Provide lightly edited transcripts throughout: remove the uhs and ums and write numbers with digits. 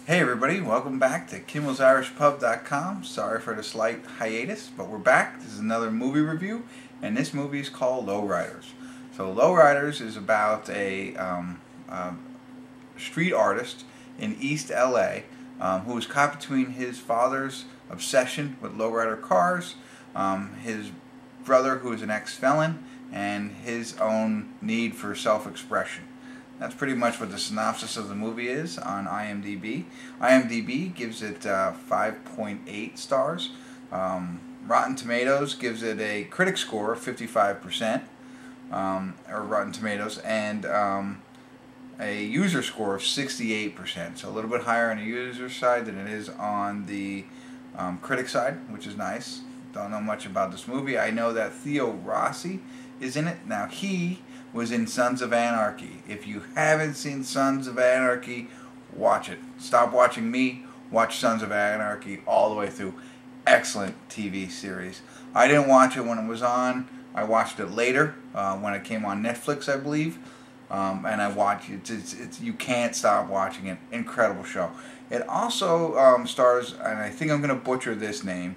Hey everybody, welcome back to KimmelsIrishPub.com. Sorry for the slight hiatus, but we're back. This is another movie review, and this movie is called Lowriders. So Lowriders is about a street artist in East LA who is caught between his father's obsession with lowrider cars, his brother who is an ex-felon, and his own need for self-expression. That's pretty much what the synopsis of the movie is on IMDb. IMDb gives it 5.8 stars. Rotten Tomatoes gives it a critic score of 55%, or Rotten Tomatoes, and a user score of 68%. So a little bit higher on the user side than it is on the critic side, which is nice. Don't know much about this movie. I know that Theo Rossi is in it. Now he was in Sons of Anarchy. If you haven't seen Sons of Anarchy, watch it. Stop watching me, watch Sons of Anarchy all the way through. Excellent TV series. I didn't watch it when it was on. I watched it later when it came on Netflix, I believe. And I watched it. It's you can't stop watching it. Incredible show. It also stars, and I think I'm going to butcher this name,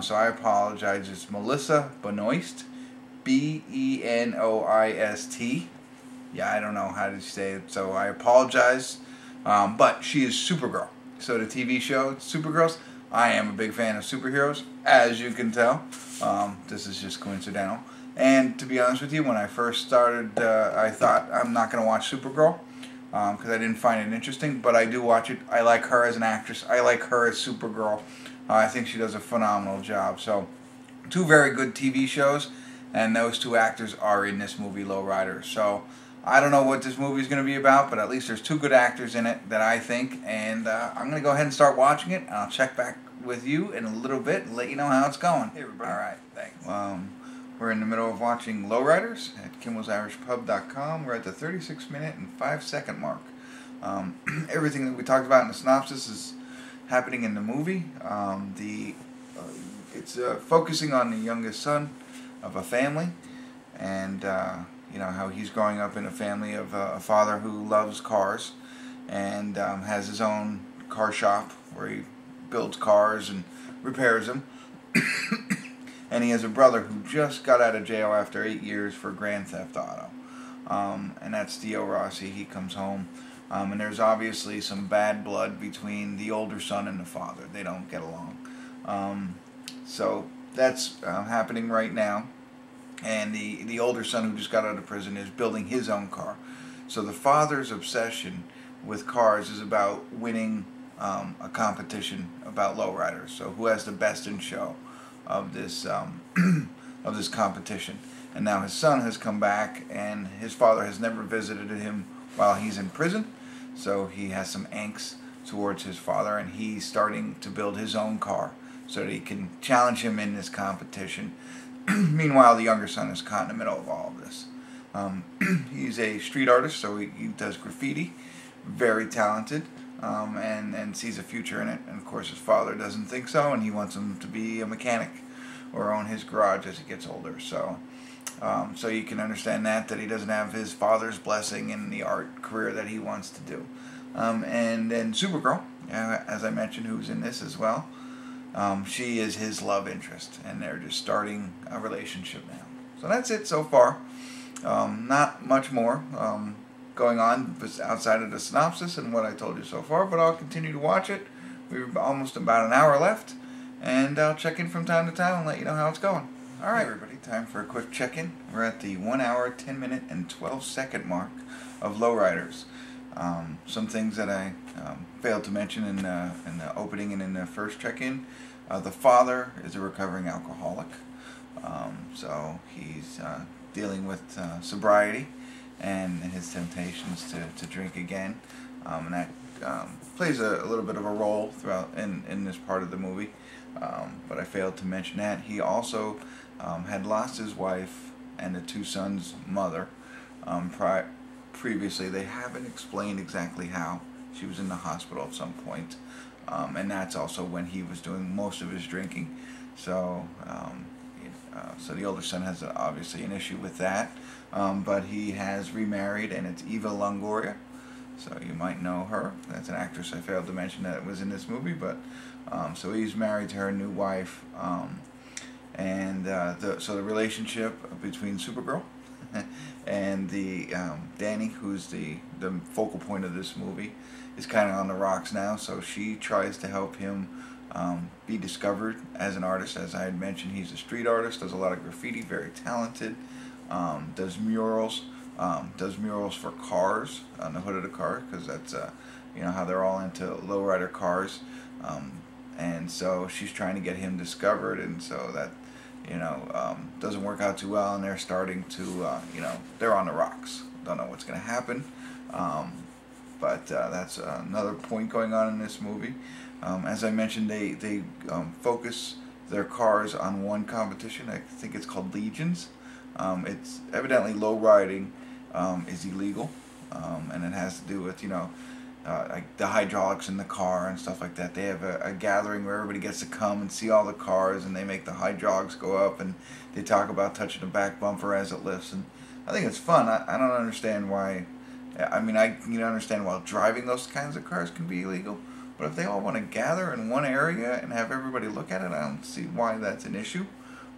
so I apologize. It's Melissa Benoist. Benoist. Yeah, I don't know how to say it, so I apologize. But she is Supergirl. So the TV show, Supergirls, I am a big fan of superheroes, as you can tell. This is just coincidental. And to be honest with you, when I first started, I thought I'm not going to watch Supergirl because I didn't find it interesting. But I do watch it. I like her as an actress. I like her as Supergirl. I think she does a phenomenal job. So, two very good TV shows. And those two actors are in this movie, Lowriders. So I don't know what this movie is going to be about, but at least there's two good actors in it that I think. And I'm going to go ahead and start watching it. And I'll check back with you in a little bit and let you know how it's going. Hey, everybody. All right, thanks. We're in the middle of watching Lowriders at KimmelsIrishPub.com. We're at the 36-minute and 5-second mark. Everything that we talked about in the synopsis is happening in the movie. It's focusing on the youngest son of a family, and you know how he's growing up in a family of a father who loves cars and has his own car shop where he builds cars and repairs them. And he has a brother who just got out of jail after 8 years for grand theft auto, and that's Theo Rossi. He comes home, and there's obviously some bad blood between the older son and the father. They don't get along, so that's happening right now. And the older son who just got out of prison is building his own car. So the father's obsession with cars is about winning a competition about lowriders. So who has the best in show of this competition. And now his son has come back, and his father has never visited him while he's in prison. So he has some angst towards his father, and he's starting to build his own car so that he can challenge him in this competition. Meanwhile, the younger son is caught in the middle of all of this. He's a street artist, so he does graffiti. Very talented, and sees a future in it. And of course, his father doesn't think so, and he wants him to be a mechanic or own his garage as he gets older. So, so you can understand that he doesn't have his father's blessing in the art career that he wants to do. And then Supergirl, as I mentioned, who's in this as well. She is his love interest, and they're just starting a relationship now. So that's it so far. Not much more going on outside of the synopsis and what I told you so far, but I'll continue to watch it. We've almost about an hour left, and I'll check in from time to time and let you know how it's going. All right, everybody, time for a quick check-in. We're at the 1 hour, 10 minute, and 12-second mark of Lowriders. Some things that I failed to mention in the opening and in the first check-in. The father is a recovering alcoholic, so he's dealing with sobriety and his temptations to drink again, and that plays a little bit of a role throughout in this part of the movie, but I failed to mention that. He also had lost his wife and the two sons' mother previously. They haven't explained exactly how. She was in the hospital at some point, and that's also when he was doing most of his drinking. So, so the older son has obviously an issue with that, but he has remarried, and it's Eva Longoria, So you might know her. That's an actress I failed to mention that was in this movie, but so he's married to her new wife, and so the relationship between Supergirl and the Danny, who's the focal point of this movie, is kind of on the rocks now. So she tries to help him be discovered as an artist. As I had mentioned, he's a street artist, does a lot of graffiti, very talented, does murals. Does murals for cars on the hood of the car, because that's you know how they're all into lowrider cars, and so she's trying to get him discovered, and so that doesn't work out too well, and they're starting to they're on the rocks. Don't know what's going to happen, but that's another point going on in this movie. As I mentioned, they focus their cars on one competition. I think it's called Legions. It's evidently low riding is illegal, and it has to do with like the hydraulics in the car and stuff like that. They have a gathering where everybody gets to come and see all the cars, and they make the hydraulics go up, and they talk about touching the back bumper as it lifts, and I think it's fun. I don't understand why. I mean, I can understand why driving those kinds of cars can be illegal, but if they all want to gather in one area and have everybody look at it, I don't see why that's an issue.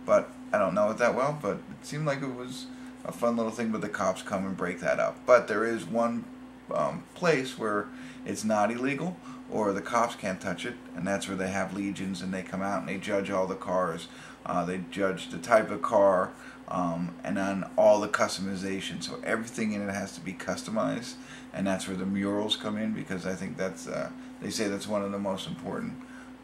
But I don't know it that well, but it seemed like it was a fun little thing, but the cops come and break that up. But there is one place where it's not illegal, or the cops can't touch it, and that's where they have Legions, and they come out and they judge all the cars. They judge the type of car, and then all the customization. So everything in it has to be customized, and that's where the murals come in, because I think that's they say that's one of the most important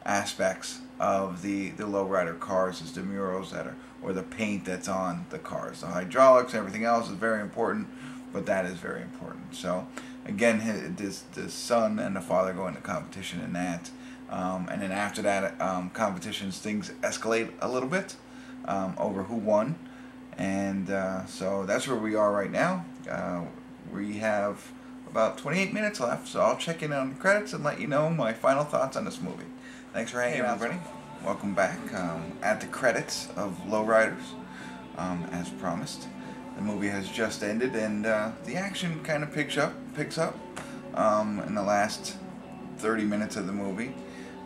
aspects of the lowrider cars is the murals that are, or the paint that's on the cars. The hydraulics, everything else is very important, but that is very important. So again, the son and the father go into competition in that, and then after that competitions, things escalate a little bit over who won, and so that's where we are right now. We have about 28 minutes left, so I'll check in on the credits and let you know my final thoughts on this movie. Thanks for hanging out, everybody. Welcome back. At the credits of Lowriders, as promised. The movie has just ended, and the action kind of picks up in the last 30 minutes of the movie.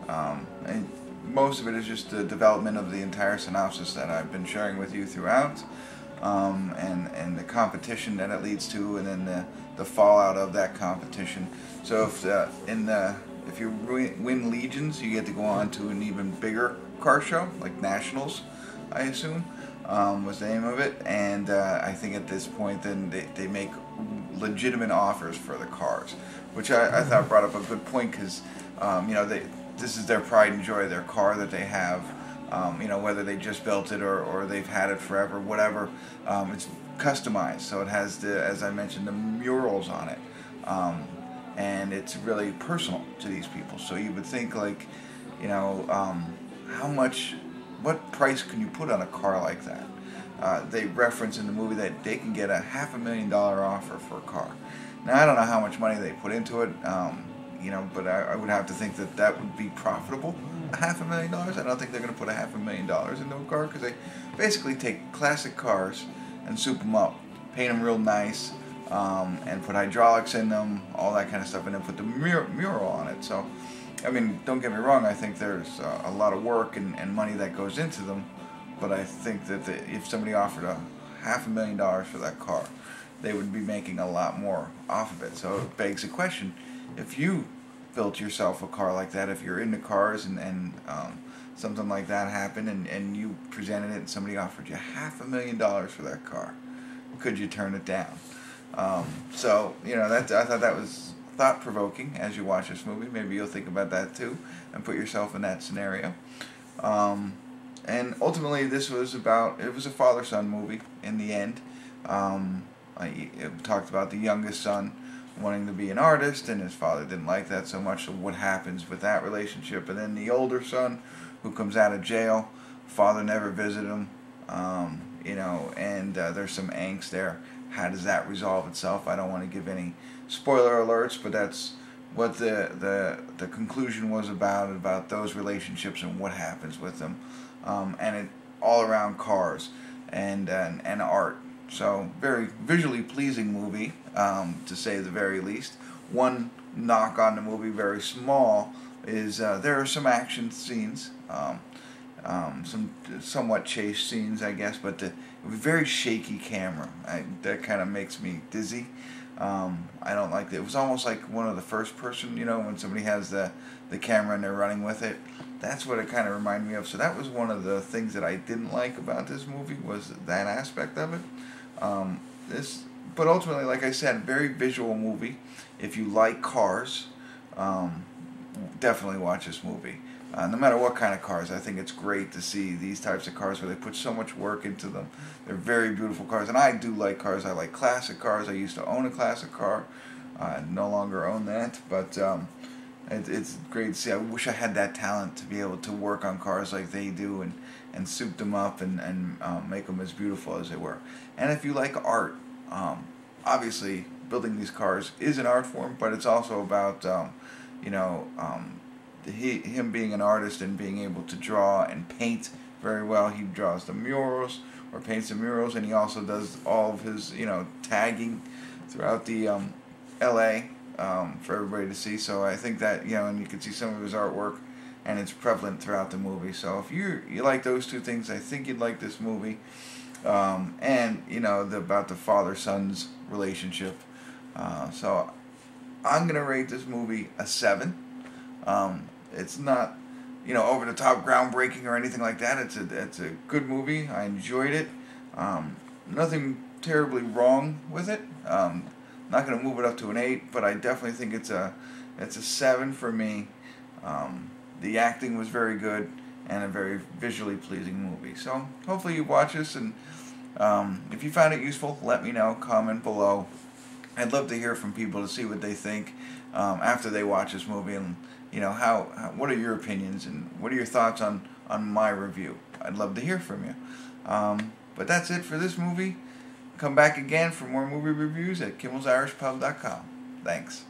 And most of it is just the development of the entire synopsis that I've been sharing with you throughout, and the competition that it leads to, and then the fallout of that competition. So if you win Legions, you get to go on to an even bigger car show, like Nationals, I assume, was the name of it. And I think at this point, then they make legitimate offers for the cars, which I thought brought up a good point, because this is their pride and joy, their car that they have. Whether they just built it or they've had it forever, whatever. It's customized, so it has as I mentioned, the murals on it. And it's really personal to these people. So you would think, like, what price can you put on a car like that? They reference in the movie that they can get a $500,000 offer for a car. Now, I don't know how much money they put into it, but I would have to think that would be profitable. $500,000? I don't think they're going to put $500,000 into a car, because they basically take classic cars and soup them up, paint them real nice, and put hydraulics in them, all that kind of stuff, and then put the mural on it. So, I mean, don't get me wrong, I think there's a lot of work and money that goes into them, but I think that if somebody offered $500,000 for that car, they would be making a lot more off of it. So it begs the question, if you built yourself a car like that, if you're into cars and something like that happened and you presented it and somebody offered you $500,000 for that car, could you turn it down? So, I thought that was thought-provoking as you watch this movie. Maybe you'll think about that too and put yourself in that scenario. And ultimately, it was a father-son movie in the end. It talked about the youngest son wanting to be an artist, and his father didn't like that so much, so what happens with that relationship. And then the older son, who comes out of jail, father never visited him, and there's some angst there. How does that resolve itself? I don't want to give any spoiler alerts, but that's what the conclusion was about those relationships and what happens with them, and it all around cars and art. So very visually pleasing movie, to say the very least. one knock on the movie, very small, is there are some action scenes, some somewhat chase scenes, I guess, but the very shaky camera. That kind of makes me dizzy. I don't like it. It was almost like one of the first person, when somebody has the camera and they're running with it. That's what it kind of reminded me of. So that was one of the things that I didn't like about this movie, was that aspect of it. But ultimately, like I said, very visual movie. If you like cars, definitely watch this movie. No matter what kind of cars, I think it's great to see these types of cars where they put so much work into them. They're very beautiful cars, and I do like cars. I like classic cars. I used to own a classic car. I no longer own that, but it's great to see. I wish I had that talent to be able to work on cars like they do and soup them up and make them as beautiful as they were. And if you like art, obviously building these cars is an art form, but it's also about him being an artist and being able to draw and paint very well. He draws the murals or paints the murals, and he also does all of his tagging throughout the LA for everybody to see. So I think that and you can see some of his artwork, and it's prevalent throughout the movie. So if you like those two things, I think you'd like this movie. And about the father-son's relationship. So I'm gonna rate this movie a 7. It's not over the top, groundbreaking or anything like that. It's a good movie. I enjoyed it. Nothing terribly wrong with it. Not gonna move it up to an 8, but I definitely think it's a 7 for me. The acting was very good and a very visually pleasing movie. So hopefully you watch this, and if you found it useful, let me know. Comment below. I'd love to hear from people to see what they think after they watch this movie, and what are your opinions and what are your thoughts on my review. I'd love to hear from you. But that's it for this movie. Come back again for more movie reviews at kimmelsirishpub.com. Thanks.